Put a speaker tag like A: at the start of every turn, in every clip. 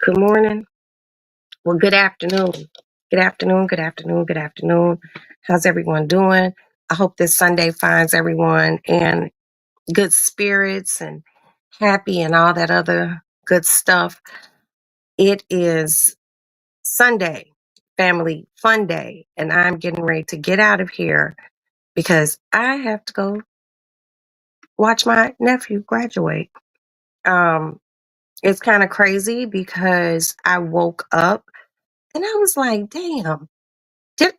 A: Good morning. Well, good afternoon. Good afternoon. Good afternoon. Good afternoon. How's everyone doing? I hope this Sunday finds everyone in good spirits and happy and all that other good stuff. It is Sunday, family fun day, and I'm getting ready to get out of here because I have to go watch my nephew graduate. Um, it's kind of crazy because I woke up and I was like, damn. Did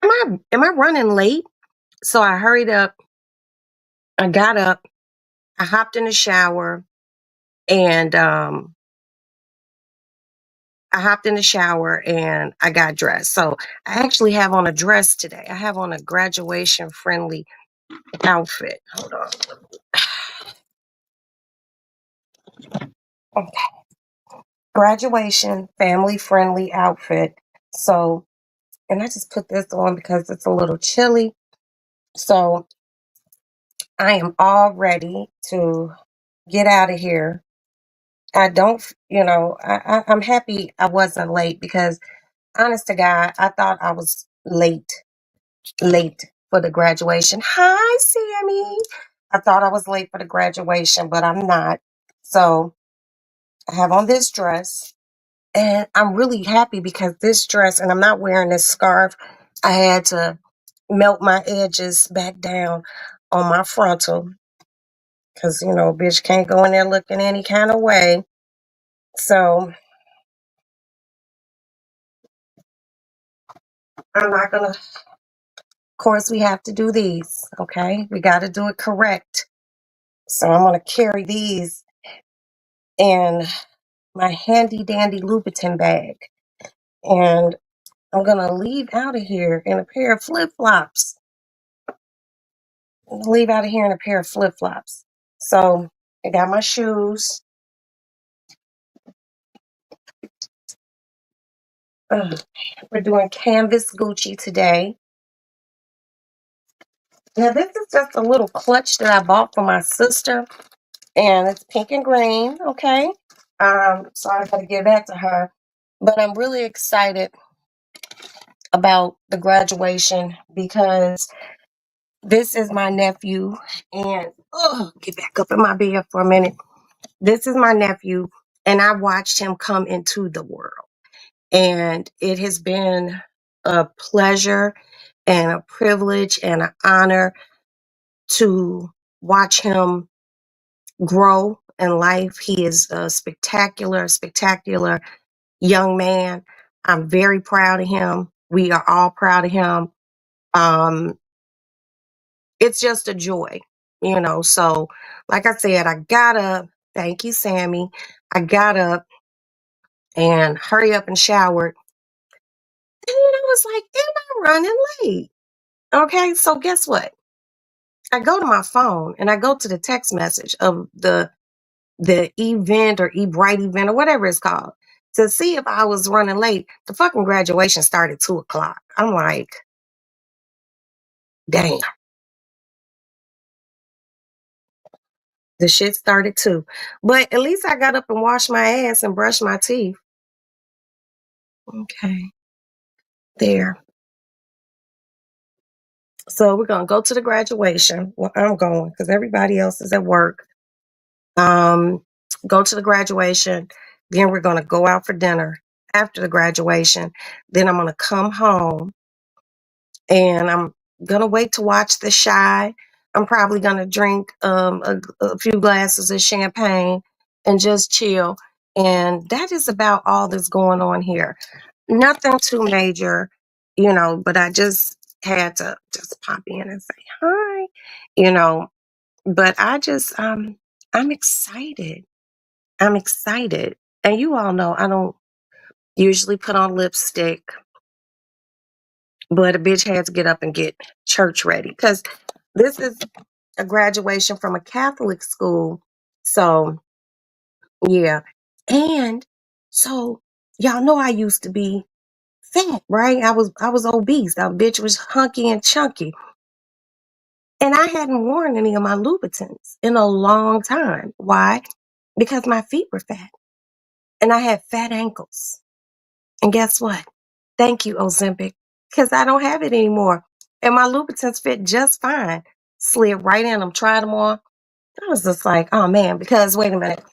A: am I running late? So I hurried up. I got up. I hopped in the shower and I got dressed. So I actually have on a dress today. I have on a graduation friendly outfit. Hold on. Okay. Graduation family friendly outfit. So and I just put this on because it's a little chilly. So I am all ready to get out of here. I don't, I'm happy I wasn't late because, honest to God, I thought I was late for the graduation. Hi, Sammy. I thought I was late for the graduation, but I'm not. So I have on this dress, and I'm really happy because this dress, and I'm not wearing this scarf. I had to melt my edges back down on my frontal because, bitch can't go in there looking any kind of way. So I'm not going to. Of course, we have to do these, okay? We got to do it correct. So I'm going to carry these in my handy dandy Louboutin bag. And I'm going to leave out of here in a pair of flip flops. Leave out of here in a pair of flip flops. So I got my shoes. Ugh, we're doing canvas Gucci today. Now, this is just a little clutch that I bought for my sister. And it's pink and green, okay? So I got to give that to her. But I'm really excited about the graduation because this is my nephew. And get back up in my bed for a minute. This is my nephew, and I watched him come into the world. And it has been a pleasure and a privilege and an honor to watch him grow in life. He is a spectacular young man. I'm very proud of him. We are all proud of him. Um, it's just a joy. So, like I said, I got up. Thank you, Sammy. I got up and hurry up and showered. And then I was like, am I running late? Okay, so guess what? I go to my phone and I go to the text message of the event or e-bright event or whatever it's called to see if I was running late. The fucking graduation started at 2 o'clock. I'm like, damn, the shit started too. But at least I got up and washed my ass and brushed my teeth. Okay, there. So we're gonna go to the graduation. Well, I'm going because everybody else is at work. Um, go to the graduation. Then we're gonna go out for dinner after the graduation. Then I'm gonna come home and I'm gonna wait to watch The Shy. I'm probably gonna drink a few glasses of champagne and just chill. And that is about all that's going on here. Nothing too major, but I just had to just pop in and say hi, you know. But I'm excited. I'm excited. And you all know I don't usually put on lipstick, but a bitch had to get up and get church ready because this is a graduation from a Catholic school. So, yeah. And so y'all know I used to be fat, right? I was obese. That bitch was hunky and chunky. And I hadn't worn any of my Louboutins in a long time. Why? Because my feet were fat. and I had fat ankles. And guess what? Thank you, Ozempic, because I don't have it anymore. And my Louboutins fit just fine. Slid right in them, tried them on. I was just like, oh man, because wait a minute.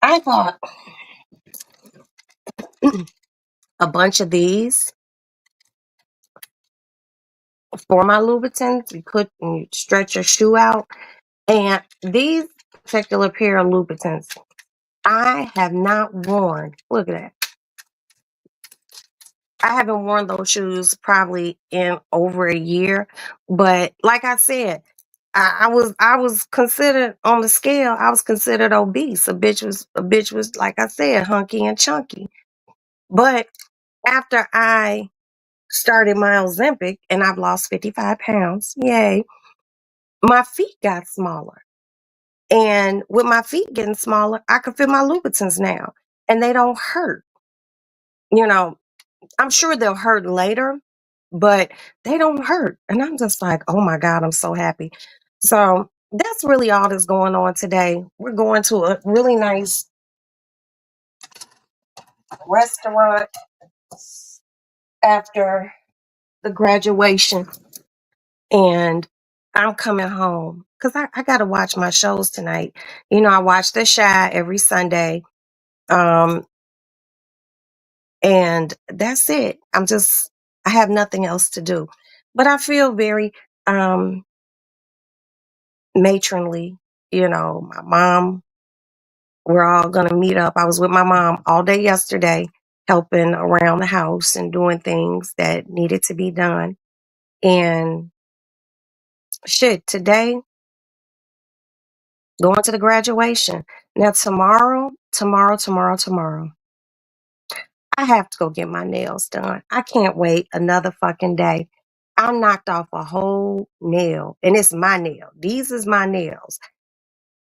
A: I bought a bunch of these for my Louboutins. You stretch your shoe out. And these particular pair of Louboutins, I have not worn. Look at that. I haven't worn those shoes probably in over a year. But like I said, I was considered on the scale. I was considered obese. A bitch was like I said, hunky and chunky. But after I started my Ozempic and I've lost 55 pounds, yay, my feet got smaller. And with my feet getting smaller, I can fit my Louboutins now, and they don't hurt. You know, I'm sure they'll hurt later, but they don't hurt. And I'm just like, oh my God, I'm so happy. So that's really all that's going on today. We're going to a really nice restaurant after the graduation, and I'm coming home because I got to watch my shows tonight. I watch The Chi every Sunday. Um, and that's it. I have nothing else to do. But I feel very um matronly. My mom, we're all gonna meet up. I was with my mom all day yesterday, helping around the house and doing things that needed to be done. And shit, today, going to the graduation. Now tomorrow, I have to go get my nails done. I can't wait another fucking day. I knocked off a whole nail, and it's my nail. These is my nails.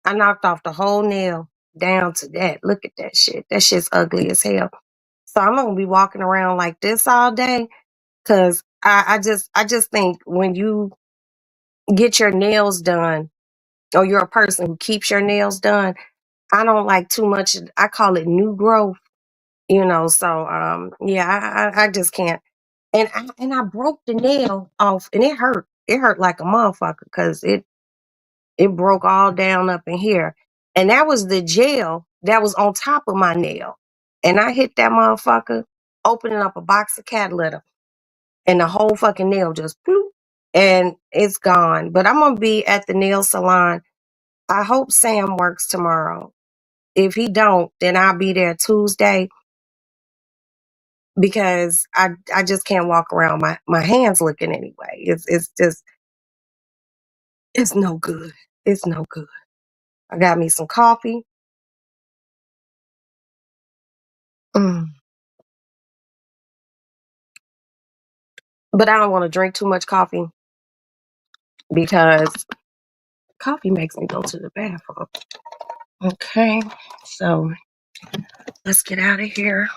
A: I knocked off the whole nail down to that. Look at that shit. That shit's ugly as hell. So I'm gonna be walking around like this all day because I just think when you get your nails done, or you're a person who keeps your nails done, I don't like too much. I call it new growth. So yeah, I just can't. And I broke the nail off, and it hurt. It hurt like a motherfucker because it broke all down up in here. And that was the gel that was on top of my nail. And I hit that motherfucker, opening up a box of cat litter, and the whole fucking nail just bloop, and it's gone. But I'm gonna be at the nail salon. I hope Sam works tomorrow. If he don't, then I'll be there Tuesday because I just can't walk around my hands looking anyway. It's just it's no good. It's no good. I got me some coffee. Mm. But I don't want to drink too much coffee because coffee makes me go to the bathroom. Okay, so let's get out of here.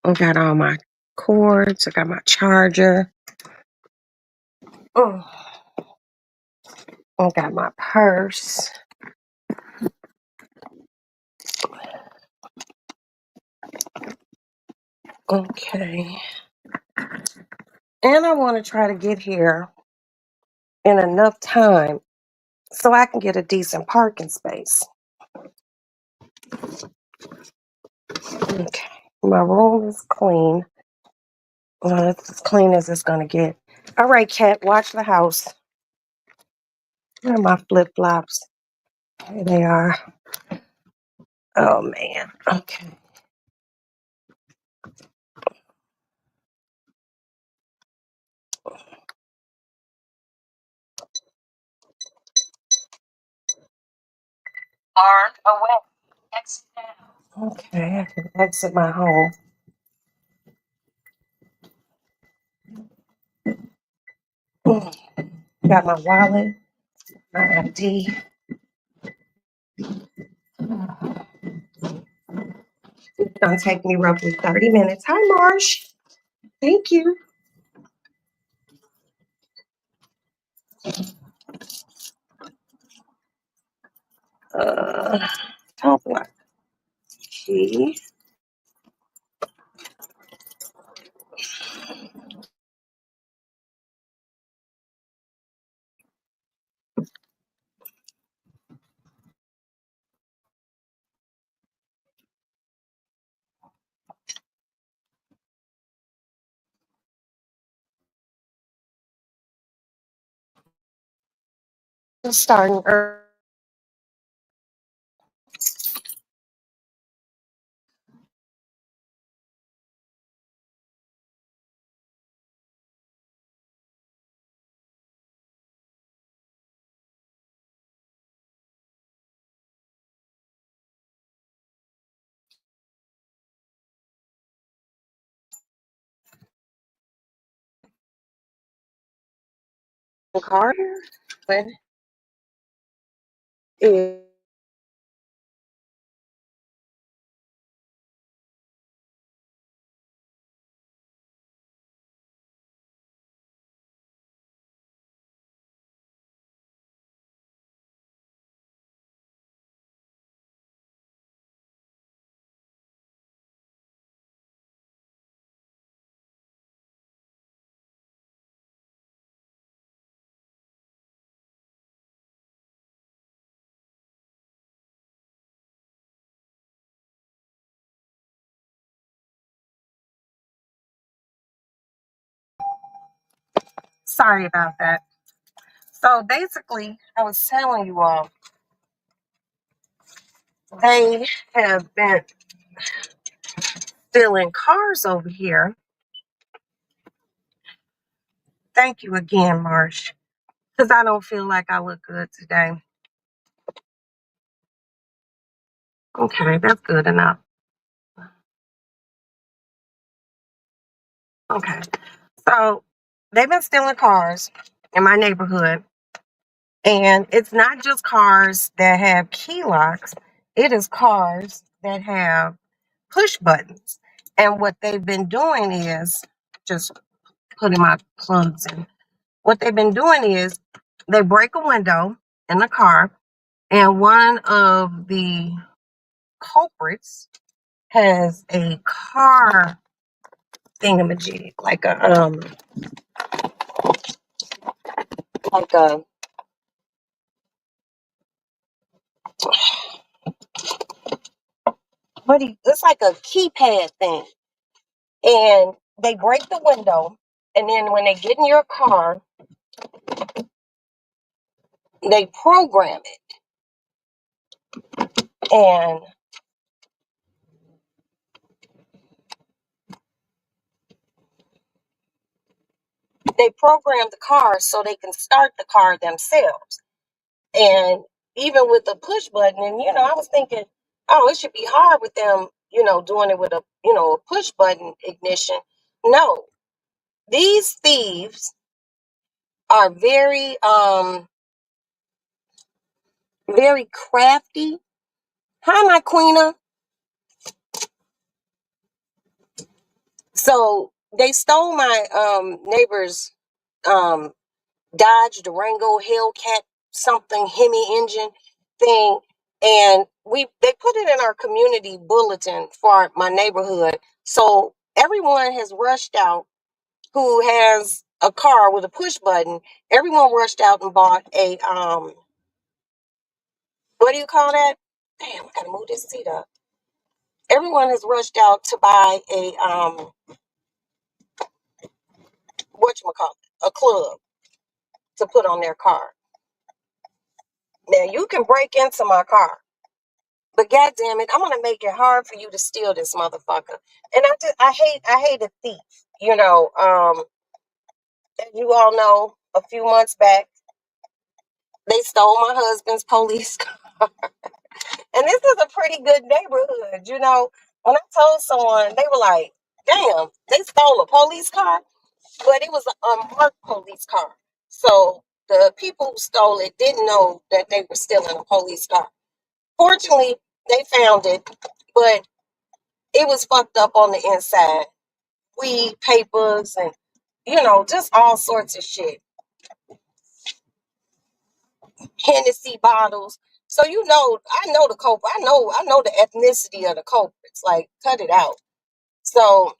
A: I got all my cords. I got my charger. Oh, I got my purse. Okay. And I want to try to get here in enough time so I can get a decent parking space. Okay. My room is clean. Well, it's as clean as it's going to get. All right, Cat, watch the house. Where are my flip flops? Here they are. Oh, man. Okay. Arm away. Exit now. Okay, I can exit my home. Mm. Got my wallet, my ID. It's gonna take me roughly 30 minutes. Hi, Marsh. Thank you. top left key. Starting early. Carter, but is sorry about that. So basically, I was telling you all, they have been stealing cars over here. Thank you again, Marsh, because I don't feel like I look good today. Okay, that's good enough. Okay, so they've been stealing cars in my neighborhood, and it's not just cars that have key locks, it is cars that have push buttons. And what they've been doing is just putting my plugs in. What they've been doing is they break a window in the car, and one of the culprits has a car thingamajig, like a it's like a keypad thing. And they break the window, and then when they get in your car, they program it. And they program the car so they can start the car themselves. And even with the push button, and I was thinking, oh, it should be hard with them, doing it with a push button ignition. No, these thieves are very crafty. Hi, my queena. So they stole my neighbor's um Dodge Durango Hellcat something Hemi engine thing, and they put it in our community bulletin for my neighborhood. So everyone has rushed out who has a car with a push button. Everyone rushed out and bought a what do you call that? Damn, I gotta move this seat up. Everyone has rushed out to buy a whatchamacallit, a club to put on their car. Now you can break into my car, but goddamn it, I'm gonna make it hard for you to steal this motherfucker. And I hate a thief. As you all know, a few months back, they stole my husband's police car. And this is a pretty good neighborhood. When I told someone, they were like, damn, they stole a police car. But it was an unmarked police car. So the people who stole it didn't know that they were stealing a police car. Fortunately, they found it, but it was fucked up on the inside. Weed, papers, and just all sorts of shit. Hennessy bottles. So I know the culprit. I know the ethnicity of the culprits. Like, cut it out. So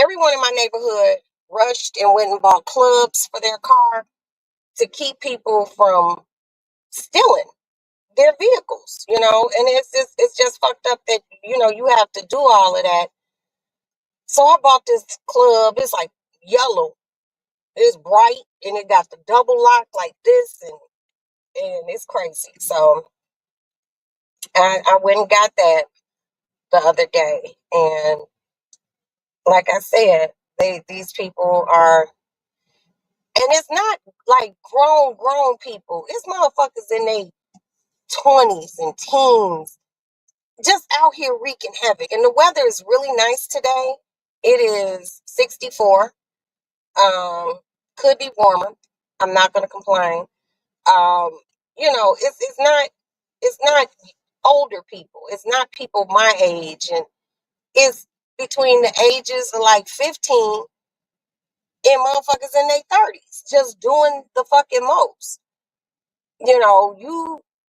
A: everyone in my neighborhood rushed and went and bought clubs for their car to keep people from stealing their vehicles, and it's just fucked up that you have to do all of that. So I bought this club. It's like yellow. It's bright and it got the double lock like this, and it's crazy. So I went and got that the other day, and like I said, these people are, and it's not like grown people. It's motherfuckers in their 20s and teens just out here wreaking havoc. And the weather is really nice today. It is 64. Could be warmer. I'm not gonna complain. Um, it's not older people. It's not people my age, and it's between the ages of like 15 and motherfuckers in their 30s, just doing the fucking most.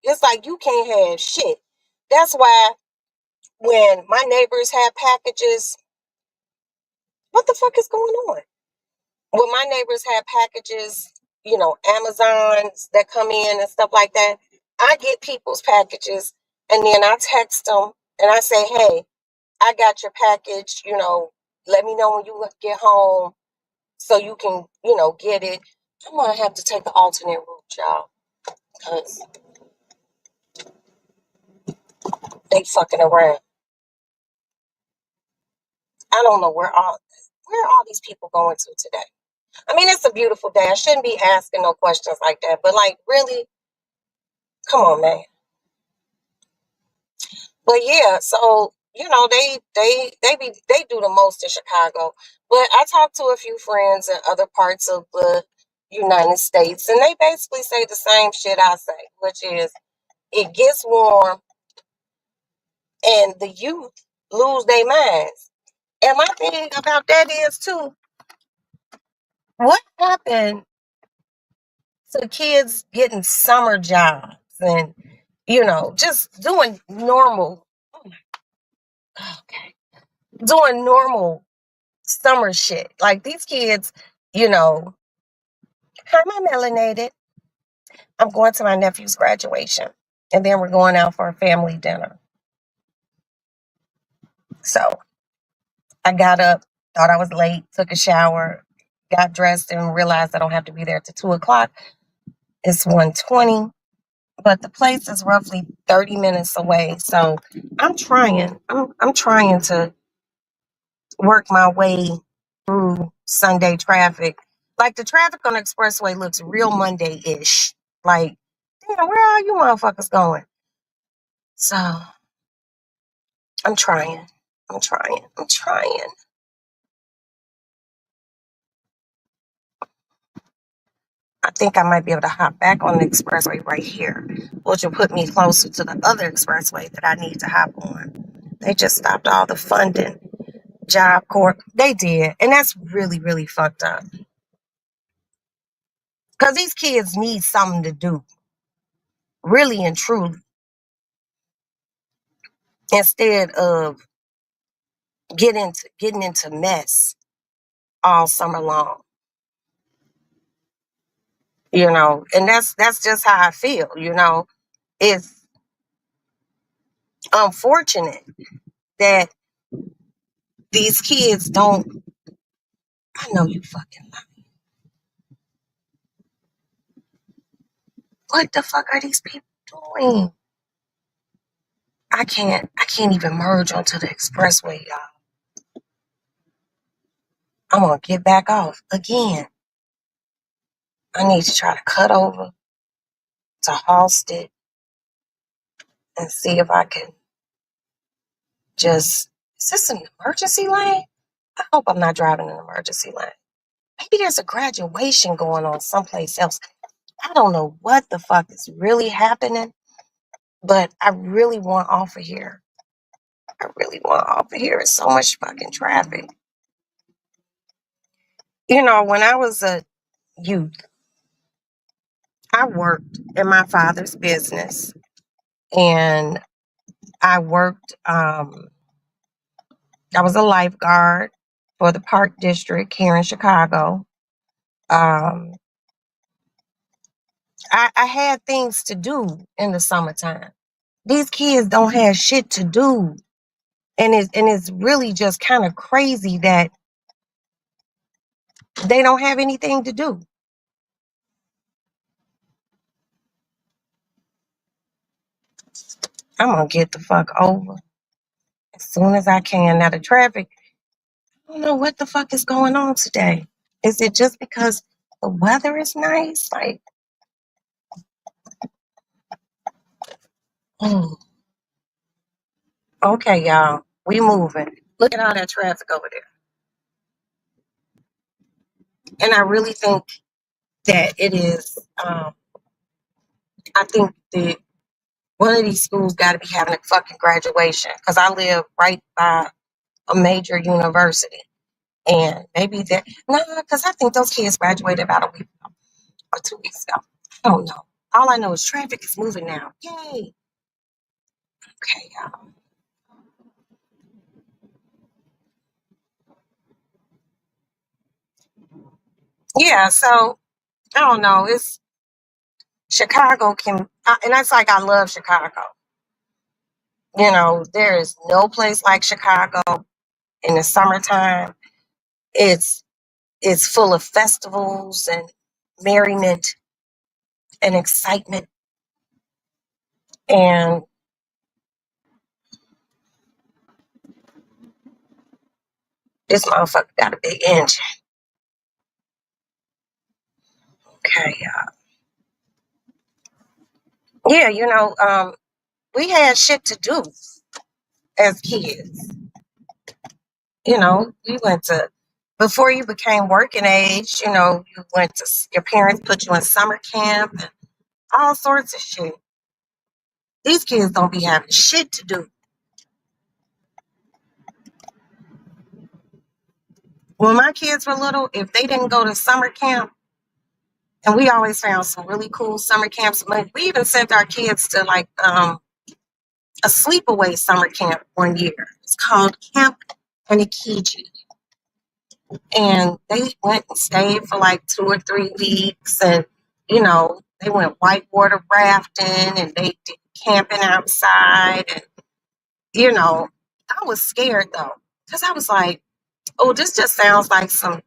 A: It's like you can't have shit. That's why when my neighbors had packages, what the fuck is going on? When my neighbors had packages, Amazons that come in and stuff like that, I get people's packages and then I text them and I say, hey, I got your package, let me know when you get home so you can, get it. I'm going to have to take the alternate route, y'all, because they fucking around. I don't know where all these people going to today. I mean, it's a beautiful day. I shouldn't be asking no questions like that, but like, really, come on, man. But yeah, so they do the most in Chicago. But I talked to a few friends in other parts of the United States, and they basically say the same shit I say, which is it gets warm and the youth lose their minds. And my thing about that is too, what happened to kids getting summer jobs and just doing normal, okay, doing normal summer shit. Like these kids, you know, hi, my melanated. I'm going to my nephew's graduation, and then we're going out for a family dinner. So I got up, thought I was late, took a shower, got dressed, and realized I don't have to be there till 2 o'clock. It's 1:20, but the place is roughly 30 minutes away. So I'm trying. I'm trying to work my way through Sunday traffic. Like the traffic on the expressway looks real Monday-ish. Like, damn, where are you motherfuckers going? So I'm trying. I'm trying. I'm trying. I think I might be able to hop back on the expressway right here, which will put me closer to the other expressway that I need to hop on. They just stopped all the funding. Job Corps. They did. And that's really, really fucked up. Because these kids need something to do. Really and truly. Instead of getting into mess all summer long. And that's just how I feel. It's unfortunate that these kids don't. I know you fucking lie. What the fuck are these people doing? I can't even merge onto the expressway, y'all. I'm gonna get back off again. I need to try to cut over to Halsted and see if I can just. Is this an emergency lane? I hope I'm not driving an emergency lane. Maybe there's a graduation going on someplace else. I don't know what the fuck is really happening, but I really want off of here. I really want off of here. It's so much fucking traffic. When I was a youth, I worked in my father's business, and I worked. I was a lifeguard for the Park District here in Chicago. Um, I had things to do in the summertime. These kids don't have shit to do, and it's really just kind of crazy that they don't have anything to do. I'm gonna get the fuck over as soon as I can. Now the traffic, I don't know what the fuck is going on today. Is it just because the weather is nice? Like, mm, okay, y'all, we moving. Look at all that traffic over there. And I really think that it is. I think that one of these schools got to be having a fucking graduation because I live right by a major university, and maybe that no, because I think those kids graduated about a week or 2 weeks ago. I don't know. All I know is traffic is moving now. Yay! Okay, y'all. Yeah, so I don't know. It's Chicago and that's like I love Chicago. There is no place like Chicago in the summertime. It's it's full of festivals and merriment and excitement, and this motherfucker got a big engine. Okay, yeah, we had shit to do as kids. You went to before you became working age. You went to your parents put you in summer camp and all sorts of shit. These kids don't be having shit to do. When my kids were little, if they didn't go to summer camp, and we always found some really cool summer camps. We even sent our kids to like a sleepaway summer camp one year. It's called Camp Anikiji. And they went and stayed for like 2 or 3 weeks. And, they went whitewater rafting and they did camping outside. And, I was scared though, because I was like, oh, this just sounds like some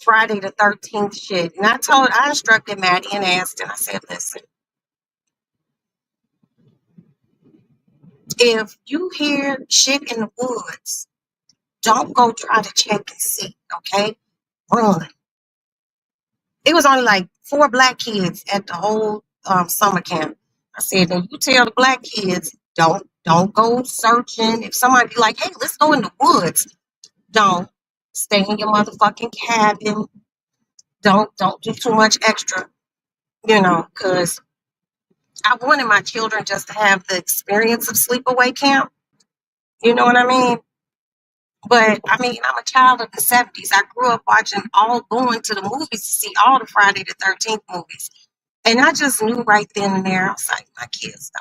A: Friday the 13th shit. And I instructed Maddie and Aston, I said, listen, if you hear shit in the woods, don't go try to check and see, okay? Run. It was only like 4 black kids at the whole summer camp. I said, then you tell the black kids, don't go searching. If somebody be like, hey, let's go in the woods, don't stay in your motherfucking cabin. Don't do too much extra, because I wanted my children just to have the experience of sleepaway camp. You know what I mean? But I mean, I'm a child of the 70s. I grew up going to the movies to see all the Friday the 13th movies. And I just knew right then and there, I was like, my kids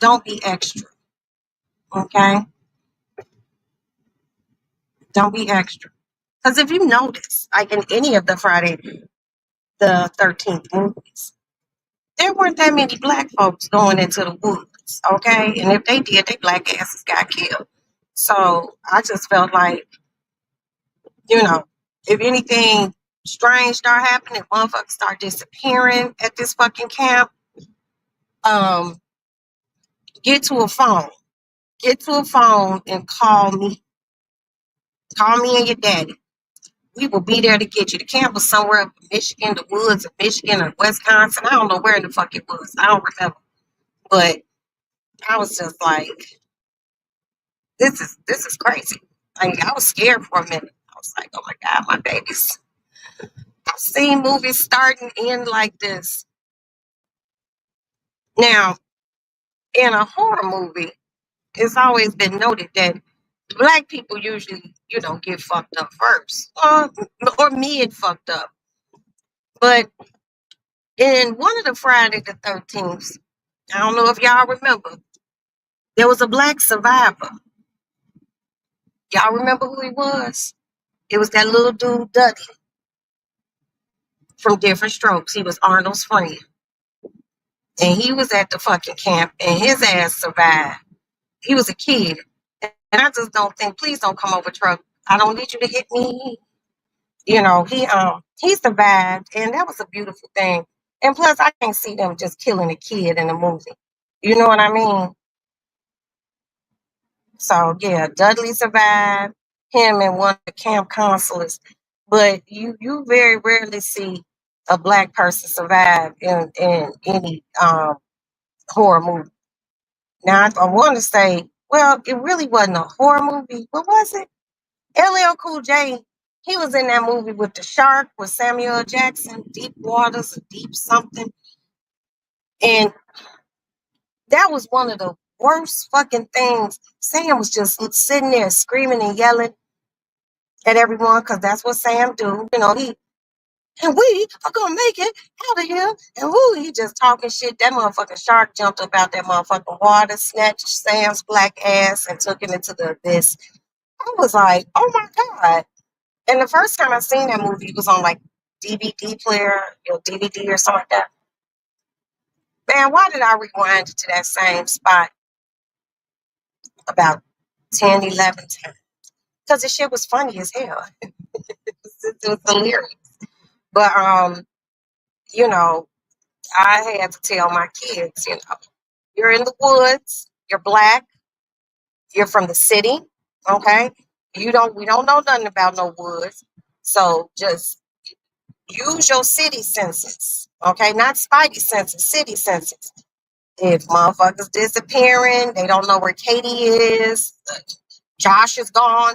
A: don't be extra. Okay? Don't be extra. Because if you notice, like in any of the Friday the 13th movies, there weren't that many black folks going into the woods. Okay? And if they did, they black asses got killed. So I just felt like, you know, if anything strange start happening, motherfuckers start disappearing at this fucking camp, um, get to a phone. Get to a phone and call me. Call me and your daddy. We will be there to get you. The camp was somewhere up in Michigan, the woods of Michigan or Wisconsin. I don't know where in the fuck it was. I don't remember. But I was just like, this is crazy. Like I was scared for a minute. I was like, oh my God, my babies. I've seen movies start and end like this. Now, in a horror movie, it's always been noted that black people usually, get fucked up first, or mid fucked up. But in one of the Friday the 13th, I don't know if y'all remember, there was a black survivor. Y'all remember who he was? It was that little dude, Dudley, from Different Strokes. He was Arnold's friend. And he was at the fucking camp and his ass survived. He was a kid. And I just don't think, please don't come over, truck. I don't need you to hit me. You know, he survived, and that was a beautiful thing. And plus, I can't see them just killing a kid in a movie. You know what I mean? So yeah, Dudley survived. Him and one of the camp counselors, but you very rarely see a black person survive in any horror movie. Now I want to say, well, it really wasn't a horror movie. What was it? LL Cool J, he was in that movie with the shark with Samuel Jackson, Deep Waters, Deep something. And that was one of the worst fucking things. Sam was just sitting there screaming and yelling at everyone because that's what Sam do. You know, and we are gonna make it out of here. And woo, he just talking shit. That motherfucking shark jumped up out that motherfucking water, snatched Sam's black ass, and took him into the abyss. I was like, oh my God. And the first time I seen that movie, it was on like DVD player, DVD or something like that. Man, why did I rewind to that same spot about 10, 11 times? Because the shit was funny as hell. It was hilarious. But you know, I had to tell my kids, you know, you're in the woods, you're black, you're from the city, okay? We don't know nothing about no woods. So just use your city senses, okay? Not spidey senses, city senses. If motherfuckers disappearing, they don't know where Katie is, Josh is gone,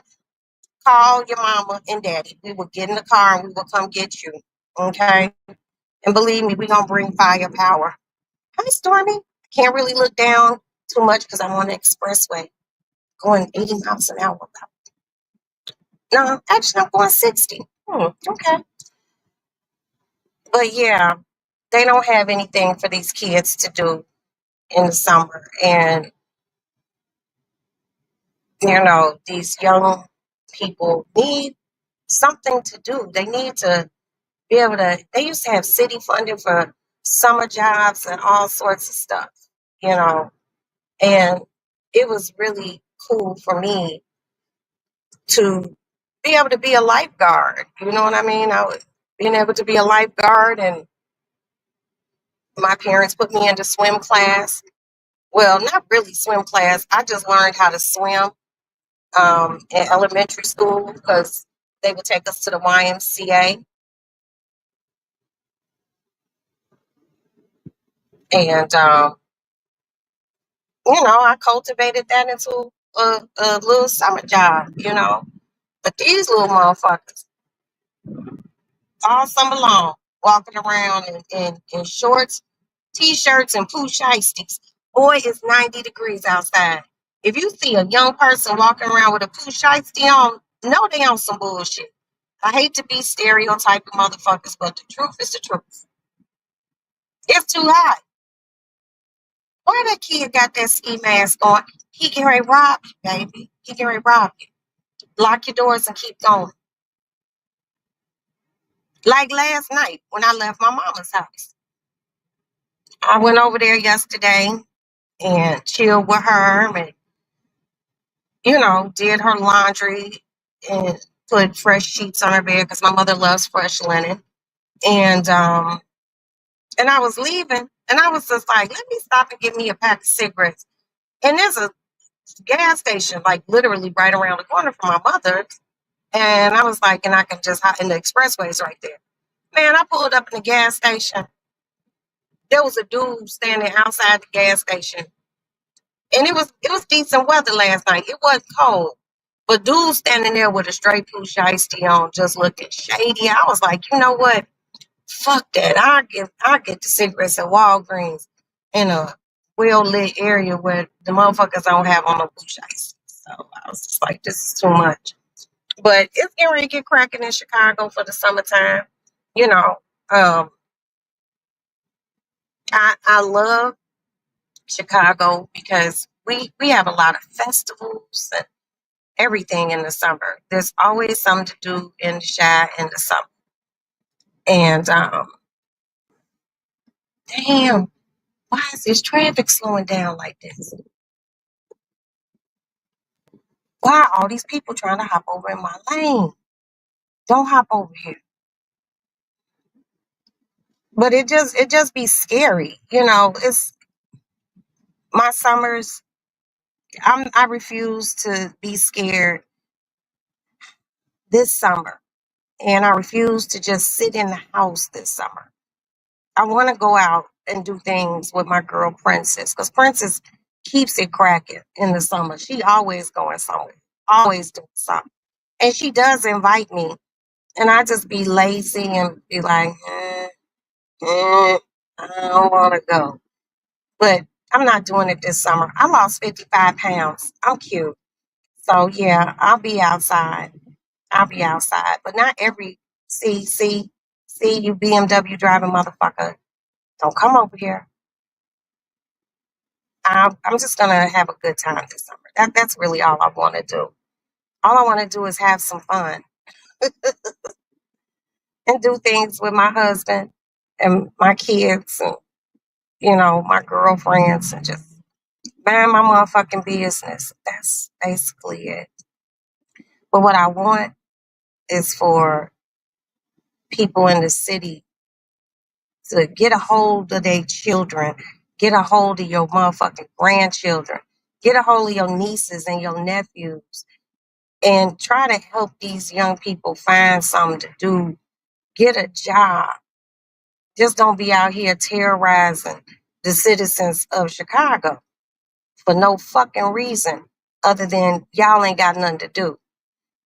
A: call your mama and daddy. We will get in the car and we will come get you, okay? And believe me, we're going to bring firepower. Hi, Stormy. I can't really look down too much because I'm on the expressway going 80 miles an hour. No, actually, I'm going 60. Okay. But yeah, they don't have anything for these kids to do in the summer. And, you know, these young people need something to do. They need to be able to, they used to have city funding for summer jobs and all sorts of stuff, you know, and it was really cool for me to be able to be a lifeguard. You know what I mean? I was being able to be a lifeguard, and my parents put me into swim class. Well, not really swim class. I just learned how to swim in elementary school because they would take us to the YMCA. And, you know, I cultivated that into a little summer job, you know. But these little motherfuckers, all summer long, walking around in shorts, t-shirts, and poo shiesties. Boy, it's 90 degrees outside. If you see a young person walking around with a poo shiesty on, know they on some bullshit. I hate to be stereotyping motherfuckers, but the truth is the truth. It's too hot. Why that kid got that ski mask on? He can ready to rob you, baby. He can ready to rob you. Lock your doors and keep going. Like last night when I left my mama's house. I went over there yesterday and chilled with her and, you know, did her laundry and put fresh sheets on her bed because my mother loves fresh linen. And I was leaving and I was just like, let me stop and get me a pack of cigarettes. And there's a gas station like literally right around the corner from my mother. And I was like, and I can just hop in the expressways right there. Man, I pulled up in the gas station. There was a dude standing outside the gas station. And it was decent weather last night. It wasn't cold. But dude standing there with a straight blue shiesty on, just looking shady. I was like, you know what? Fuck that. I get the cigarettes at Walgreens in a well lit area where the motherfuckers don't have on the blue shiesty. So I was just like, this is too much. But it's getting ready to get cracking in Chicago for the summertime. You know, Um, I love Chicago because we have a lot of festivals and everything in the summer. There's always something to do in the Chi in the summer. And damn, why is this traffic slowing down like this? Why are all these people trying to hop over in my lane? Don't hop over here. But it just be scary. It's my summers. I refuse to be scared this summer. And I refuse to just sit in the house this summer. I want to go out and do things with my girl Princess because Princess keeps it cracking in the summer. She always going somewhere, always doing something. And she does invite me, and I just be lazy and be like, I don't want to go. But I'm not doing it this summer. I lost 55 pounds. I'm cute. So yeah, I'll be outside. I'll be outside, but not every. See, you BMW driving motherfucker. Don't come over here. I'm just gonna have a good time this summer. That's really all I want to do. All I want to do is have some fun and do things with my husband and my kids and my girlfriends and just mind my motherfucking business. That's basically it. But what I want is for people in the city to get a hold of their children, get a hold of your motherfucking grandchildren, get a hold of your nieces and your nephews, and try to help these young people find something to do, get a job. Just don't be out here terrorizing the citizens of Chicago for no fucking reason other than y'all ain't got nothing to do.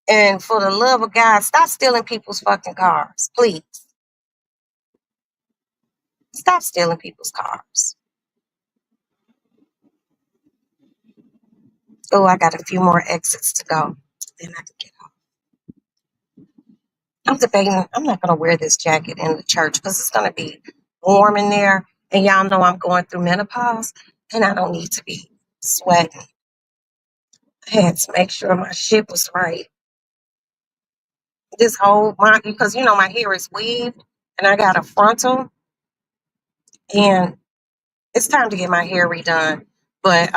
A: And for the love of God, stop stealing people's fucking cars, please. Stop stealing people's cars. Oh, I got a few more exits to go. Then I can get home. I'm debating, I'm not going to wear this jacket in the church because it's going to be warm in there. And y'all know I'm going through menopause and I don't need to be sweating. I had to make sure my shit was right. Because my hair is weaved and I got a frontal and it's time to get my hair redone. But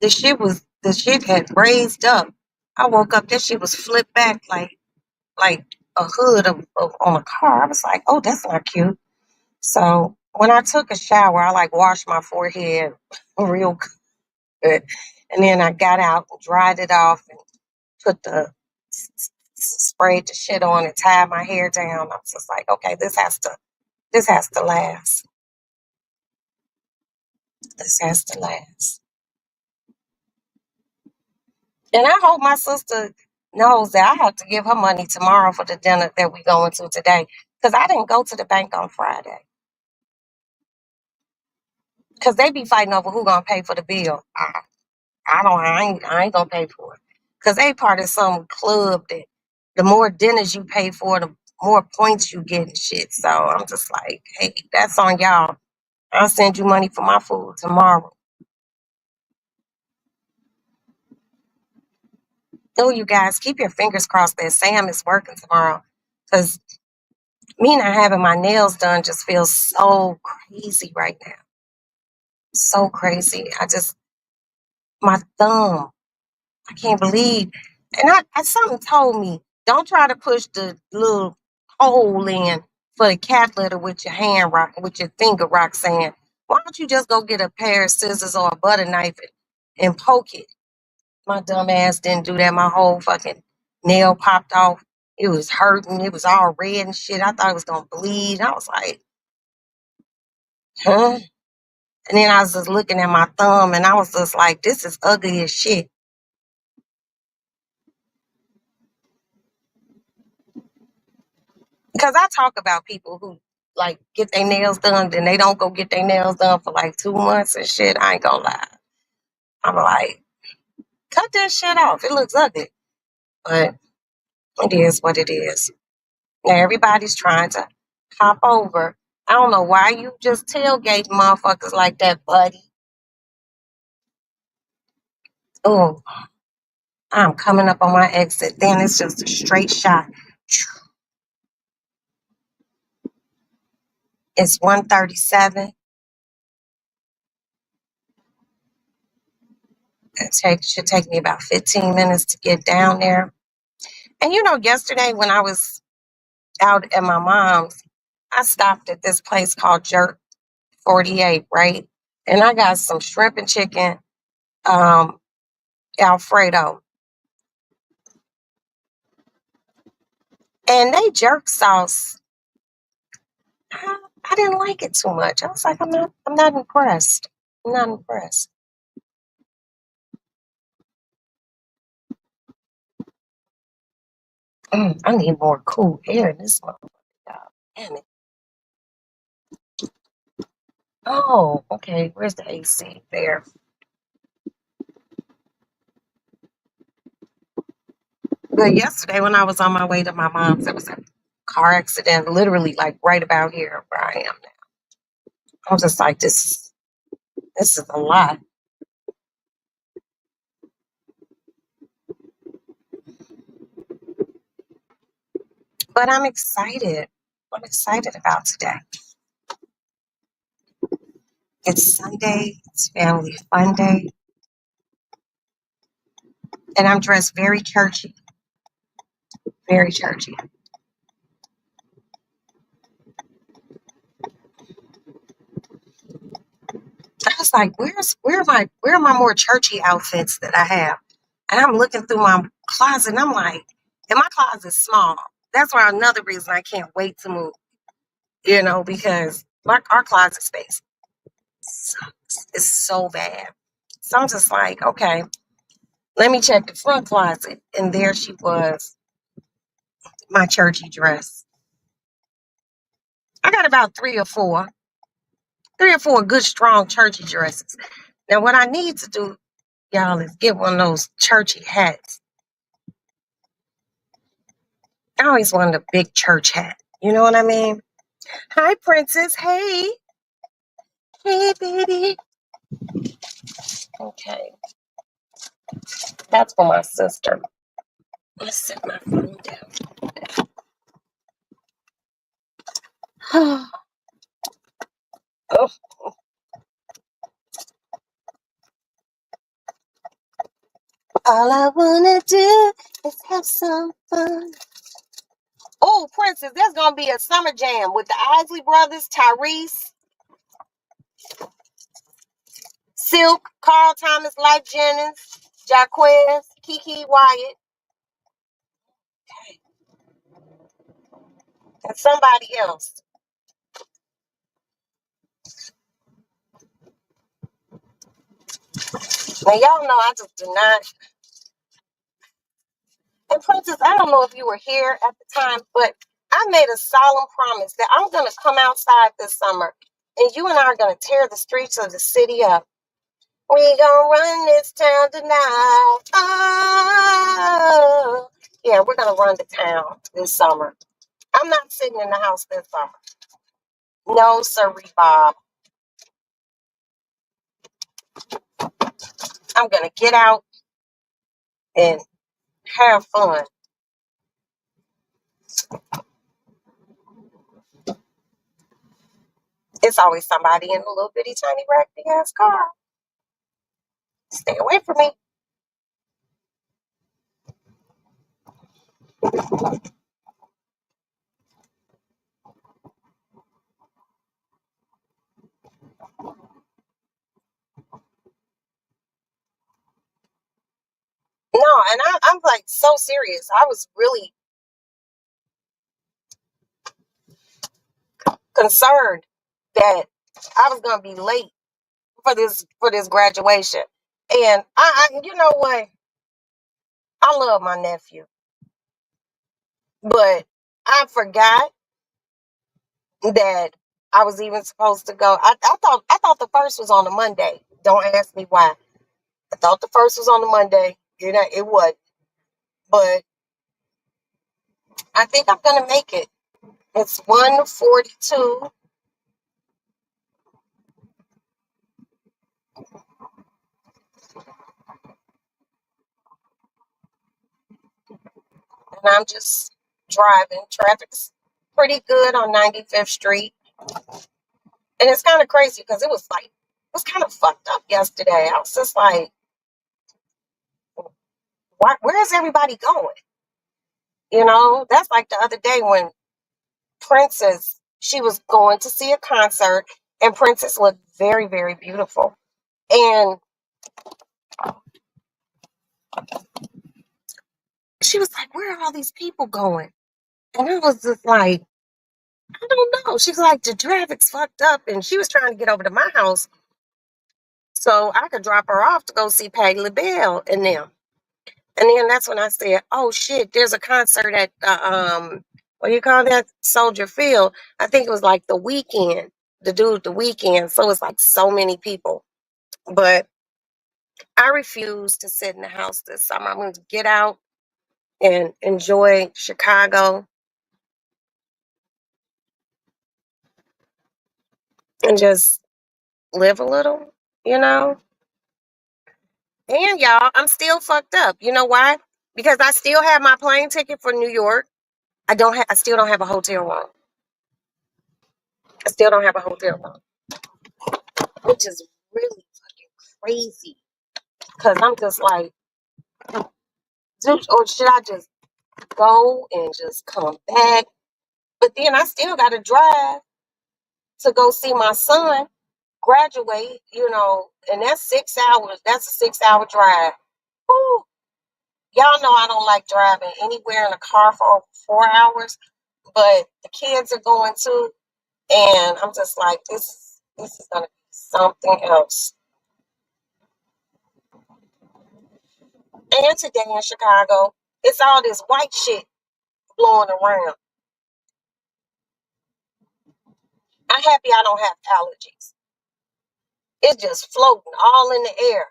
A: the shit had raised up. I woke up, that shit was flipped back like a hood on a car. I was like, oh, that's not cute. So when I took a shower, I like washed my forehead real good. And then I got out and dried it off and put sprayed the shit on and tied my hair down. I was just like, okay, this has to last. This has to last. And I hope my sister knows that I have to give her money tomorrow for the dinner that we going to today. Because I didn't go to the bank on Friday. Because they be fighting over who gonna pay for the bill. I ain't gonna pay for it. Because they part of some club that the more dinners you pay for, the more points you get and shit. So I'm just like, hey, that's on y'all. I'll send you money for my food tomorrow. So you guys keep your fingers crossed that Sam is working tomorrow. Because me not having my nails done just feels so crazy right now. So crazy. My thumb. I can't believe. And something told me, don't try to push the little hole in for the cat litter with your hand rock, with your finger, Roxanne. Why don't you just go get a pair of scissors or a butter knife and poke it? My dumb ass didn't do that. My whole fucking nail popped off. It was hurting. It was all red and shit. I thought it was gonna bleed. I was like, huh? And then I was just looking at my thumb and I was just like, this is ugly as shit. Because I talk about people who like get their nails done, then they don't go get their nails done for like 2 months and shit. I ain't gonna lie. I'm like, cut that shit off. It looks ugly. But it is what it is. Now everybody's trying to hop over. I don't know why you just tailgate motherfuckers like that, buddy. Oh, I'm coming up on my exit. Then it's just a straight shot. It's 1:37. Should take me about 15 minutes to get down there. And yesterday when I was out at my mom's, I stopped at this place called Jerk 48, right? And I got some shrimp and chicken, um, Alfredo. And they jerk sauce, I didn't like it too much. I was like, I'm not impressed. I'm not impressed. I need more cool air in this motherfucker. God damn it. Oh, okay. Where's the AC? There. But yesterday when I was on my way to my mom's, there was a car accident literally like right about here where I am now. I was just like, this is a lot. But I'm excited. I'm excited about today. It's Sunday, it's family fun day, and I'm dressed very churchy. Very churchy. I was like, where are my more churchy outfits that I have? And I'm looking through my closet and I'm like, and my closet's small. That's why another reason I can't wait to move, because our closet space sucks. It's so bad. So I'm just like, okay, let me check the front closet. And there she was, my churchy dress. I got about three or four good, strong churchy dresses. Now, what I need to do, y'all, is get one of those churchy hats. I always wanted a big church hat. You know what I mean? Hi, Princess. Hey. Hey, baby. Okay. That's for my sister. Let's set my phone down. Oh, all I want to do is have some fun. Oh, Princess, there's going to be a summer jam with the Isley Brothers, Tyrese, Silk, Carl Thomas, Life Jennings, Jaquez, Kiki Wyatt, and somebody else. Now, y'all know I just do not. And Princess, I don't know if you were here at the time, but I made a solemn promise that I'm going to come outside this summer and you and I are going to tear the streets of the city up. We gonna run this town tonight. Oh, yeah, we're gonna run the town this summer. I'm not sitting in the house this summer. No, sirree, Bob. I'm gonna get out and have fun. It's always somebody in a little bitty tiny raggedy ass car. Stay away from me. No, and I'm like so serious. I was really concerned that I was gonna be late for this graduation. And you know what? I love my nephew, but I forgot that I was even supposed to go. I thought the first was on a Monday. Don't ask me why. I thought the first was on a Monday. It was, but I think I'm gonna make it. It's 1:42, and I'm just driving. Traffic's pretty good on 95th Street. And it's kind of crazy because it was kind of fucked up yesterday. I was just like, where's everybody going? That's like the other day when Princess, she was going to see a concert, and Princess looked very, very beautiful. And she was like, where are all these people going? And I was just like, I don't know. She's like, the traffic's fucked up. And she was trying to get over to my house so I could drop her off to go see Patti LaBelle and them. And then that's when I said, oh shit, there's a concert at, what do you call that? Soldier Field. I think it was like the weekend, the weekend. So it's like so many people. But I refuse to sit in the house this summer. I'm going to get out and enjoy Chicago and just live a little, you know? And y'all, I'm still fucked up. You know why? Because I still have my plane ticket for New York. I still don't have a hotel room. I still don't have a hotel room, which is really fucking crazy. Cause I'm just like, or should I just go and just come back? But then I still gotta drive to go see my son graduate, and that's 6 hours. That's a 6 hour drive. Whew. Y'all know I don't like driving anywhere in a car for over 4 hours, but the kids are going too, and I'm just like, this is gonna be something else. And today in Chicago, it's all this white shit blowing around. I'm happy I don't have allergies. It's just floating all in the air.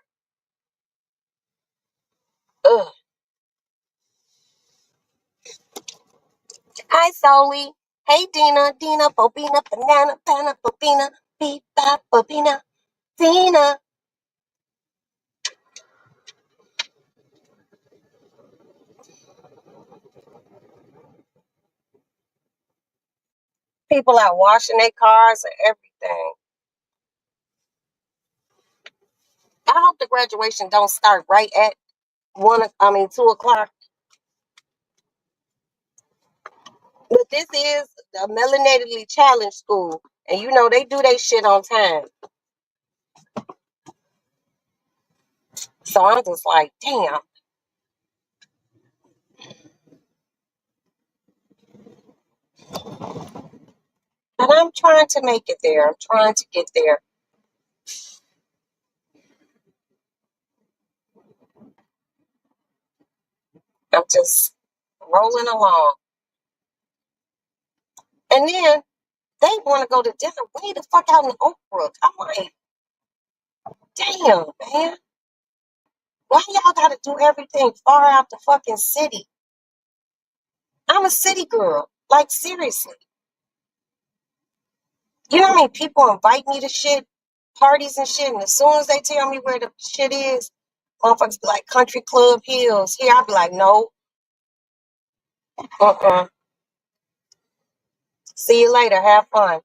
A: Ugh. Hi, Soli. Hey, Dina. Dina, Bobina, Banana, Banana, Bobina, Beep, Bop, Bobina, Dina. People out washing their cars and everything. I hope the graduation don't start right at 2 o'clock. But this is the Melanatedly Challenge School, and they do their shit on time. So I'm just like, damn. But I'm trying to make it there. I'm trying to get there. I'm just rolling along. And then they want to go to dinner way the fuck out in Oak Brook. I'm like, damn, man. Why y'all gotta do everything far out the fucking city? I'm a city girl. Like, seriously. You know how many people invite me to shit, parties and shit, and as soon as they tell me where the shit is, motherfuckers be like Country Club Hills. Here, I'll be like, no. Uh-uh. See you later. Have fun.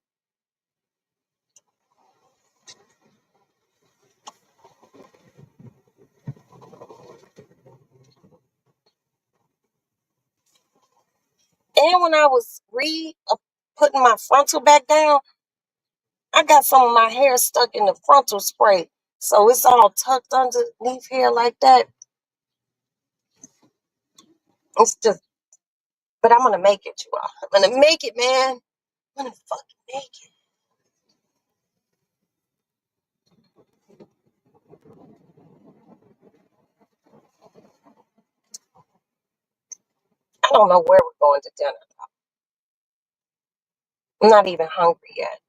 A: And when I was putting my frontal back down, I got some of my hair stuck in the frontal spray. So it's all tucked underneath here like that. It's just, but I'm gonna make it, you all. I'm gonna make it, man. I'm gonna fucking make it. I don't know where we're going to dinner. I'm not even hungry yet.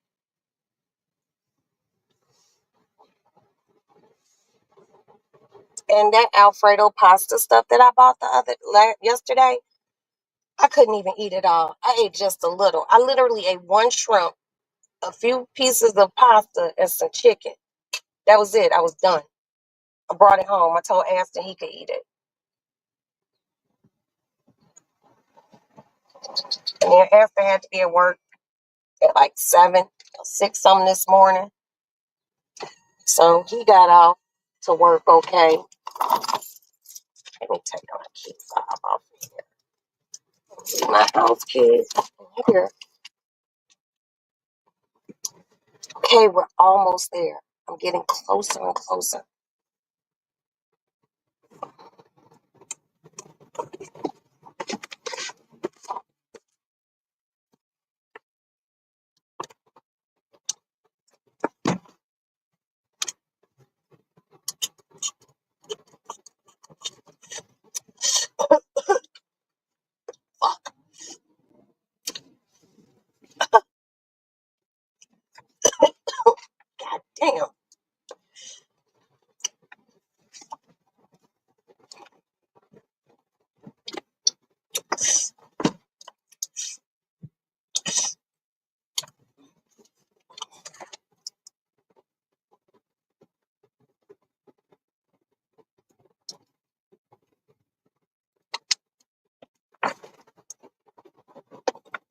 A: And that Alfredo pasta stuff that I bought yesterday, I couldn't even eat it all. I ate just a little. I literally ate one shrimp, a few pieces of pasta, and some chicken. That was it. I was done. I brought it home. I told Aston he could eat it. And then Aston had to be at work at like 7 or 6 something this morning. So he got off to work okay. Let me take my key fob off here. My house keys. Here. Okay, we're almost there. I'm getting closer and closer. God damn.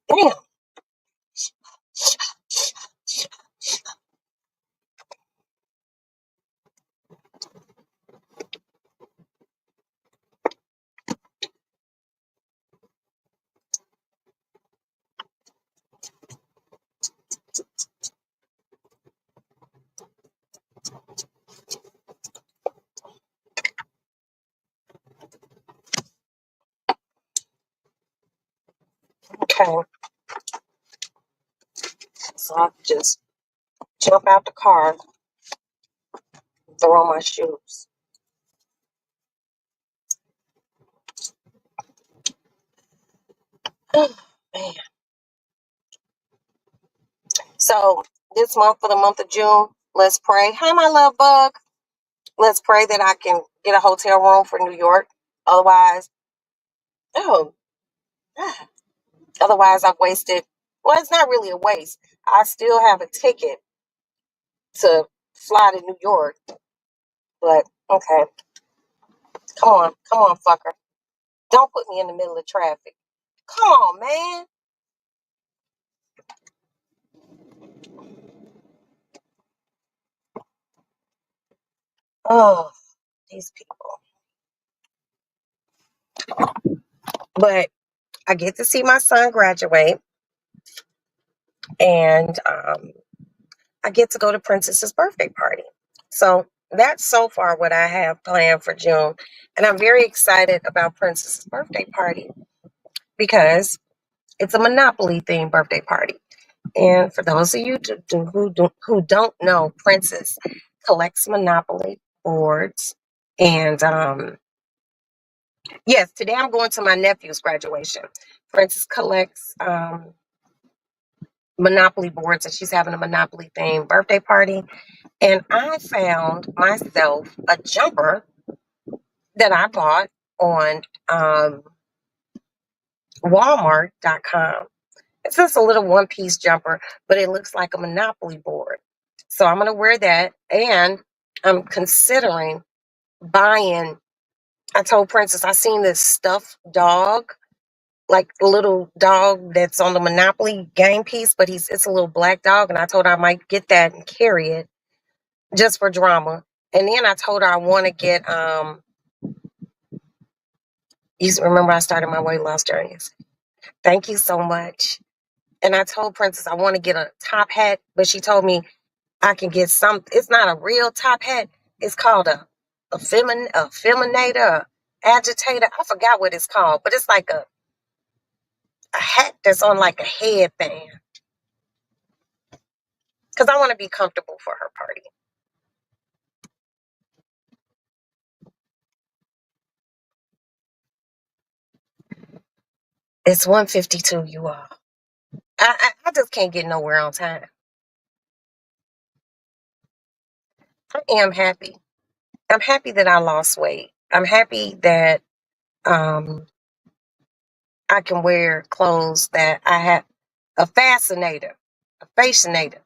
A: Damn. Okay. So I just jump out the car, throw on my shoes. Man. So this month, for the month of June, let's pray. Hi, my love bug. Let's pray that I can get a hotel room for New York. Otherwise, oh, otherwise I've wasted. Well, it's not really a waste. I still have a ticket to fly to New York. But okay, come on, fucker. Don't put me in the middle of traffic. Come on, man. Oh, these people. But I get to see my son graduate, and I get to go to Princess's birthday party. So that's so far what I have planned for June. And I'm very excited about Princess's birthday party because it's a Monopoly themed birthday party. And for those of you who don't know, Princess collects Monopoly boards. And yes, today I'm going to my nephew's graduation. Princess collects Monopoly boards, and she's having a Monopoly themed birthday party. And I found myself a jumper that I bought on Walmart.com. It's just a little one piece jumper, but it looks like a Monopoly board. So I'm going to wear that. And I'm considering buying. I told Princess I seen this stuffed dog, like a little dog that's on the Monopoly game piece, but it's a little black dog. And I told her I might get that and carry it just for drama. And then I told her I want to get you remember I started my weight loss journey. Thank you so much. And I told Princess I want to get a top hat, but she told me I can get some. It's not a real top hat. It's called a feminator, a agitator. I forgot what it's called, but it's like a hat that's on like a headband. Because I want to be comfortable for her party. It's 1:52, you all. I just can't get nowhere on time. I am happy. I'm happy that I lost weight. I'm happy that um I can wear clothes that I have a fascinator, a fascinator.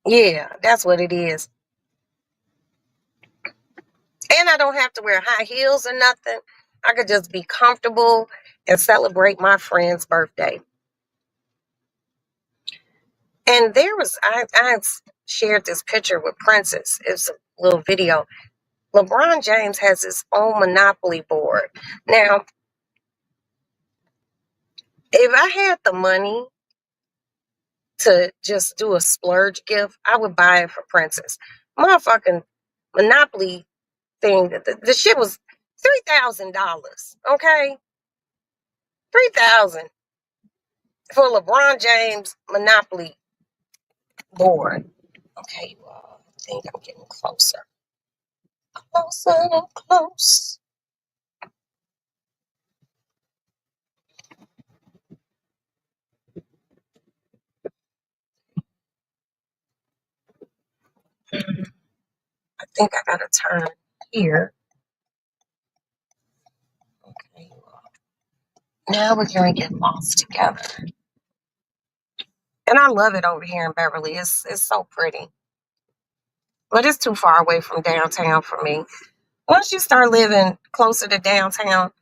A: Yeah, that's what it is. And I don't have to wear high heels or nothing. I could just be comfortable and celebrate my friend's birthday. And I shared this picture with Princess. It's a little video. LeBron James has his own Monopoly board. Now, if I had the money to just do a splurge gift, I would buy it for Princess. Motherfucking Monopoly thing, the shit was $3,000. Okay, 3,000 for LeBron James Monopoly board. Okay, well, I think I'm getting closer, closer and close. I think I gotta turn here. Okay, well, now we're gonna get lost together. And I love it over here in Beverly. It's so pretty. But it's too far away from downtown for me. Once you start living closer to downtown,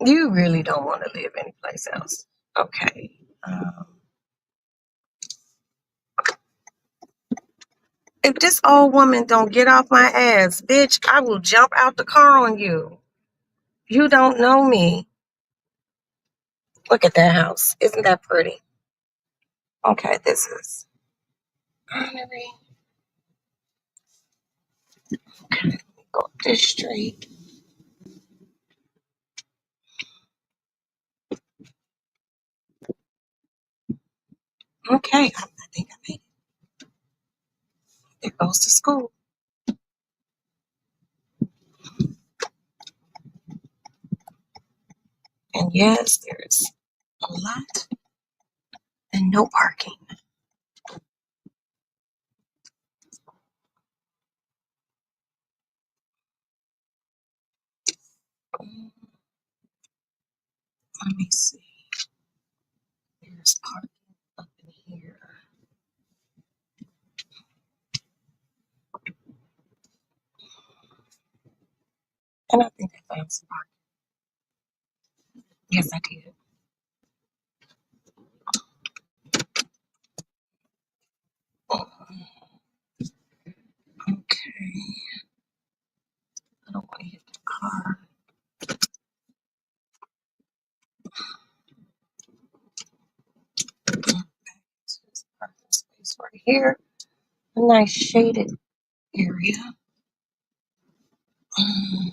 A: you really don't want to live anyplace else. Okay. If this old woman don't get off my ass, bitch, I will jump out the car on you. You don't know me. Look at that house. Isn't that pretty? Okay, this is Honorary. Okay, go up this street. Okay, I think I made it. There goes to school. And yes, there's a lot and no parking. Let me see. There's parking up in here. And I think I found some parking. Yes, I did. Okay. I don't want to hit the car. So there's a parking space right here. A nice shaded area. Mm,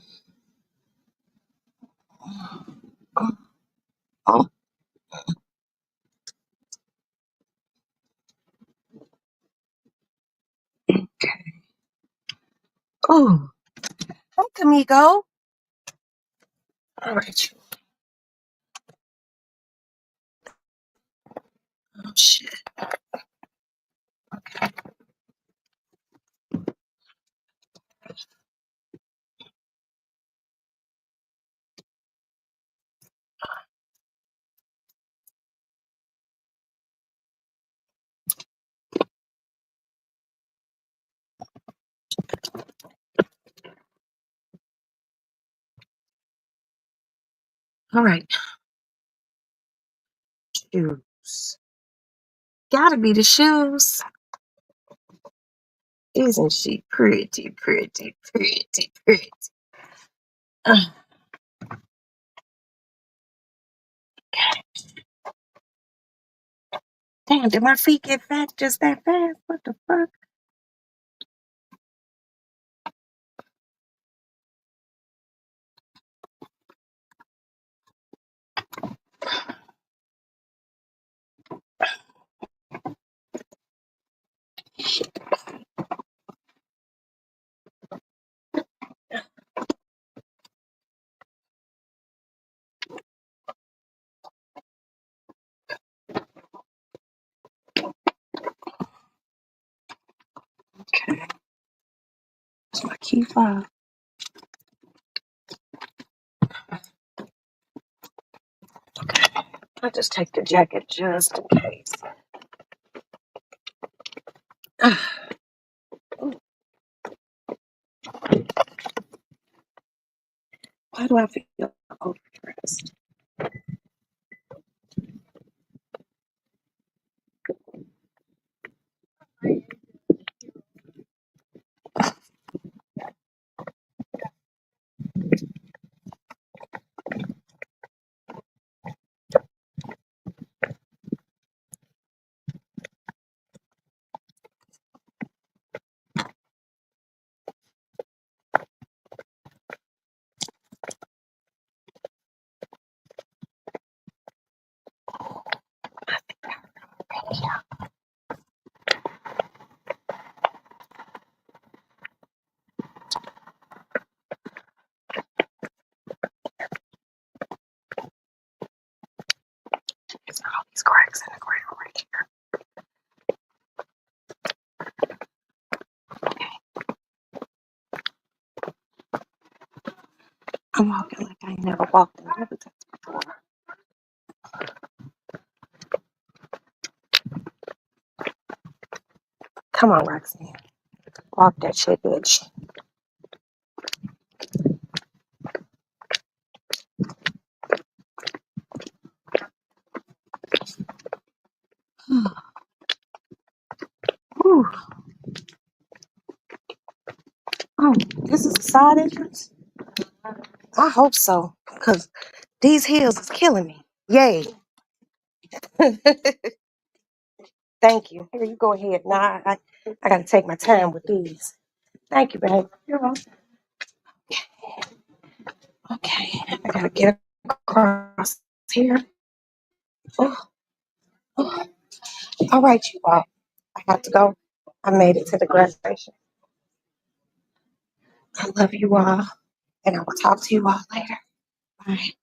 A: oh, oh, okay. Oh, hi, Camigo. All right. Oh, shit. Okay. All right. Shoes. Gotta be the shoes. Isn't she pretty, pretty, pretty, pretty? Uh, damn, did my feet get fat just that fast? What the fuck? Okay. It's my key fob. Okay. I'll just take the jacket just in case. Why do I feel overdressed? There's all these cracks in the ground right here. I'm walking like I ain't never walked in Habitats before. Come on, Roxanne. Walk that shit, bitch. Ooh. Oh, this is a side entrance? I hope so, because these heels is killing me. Yay. Thank you. Here, you go ahead. Now I got to take my time with these. Thank you, babe. You're welcome. Okay, I got to get across here. Oh, oh. All right, you all. I have to go. I made it to the gas station. I love you all, and I will talk to you all later. Bye.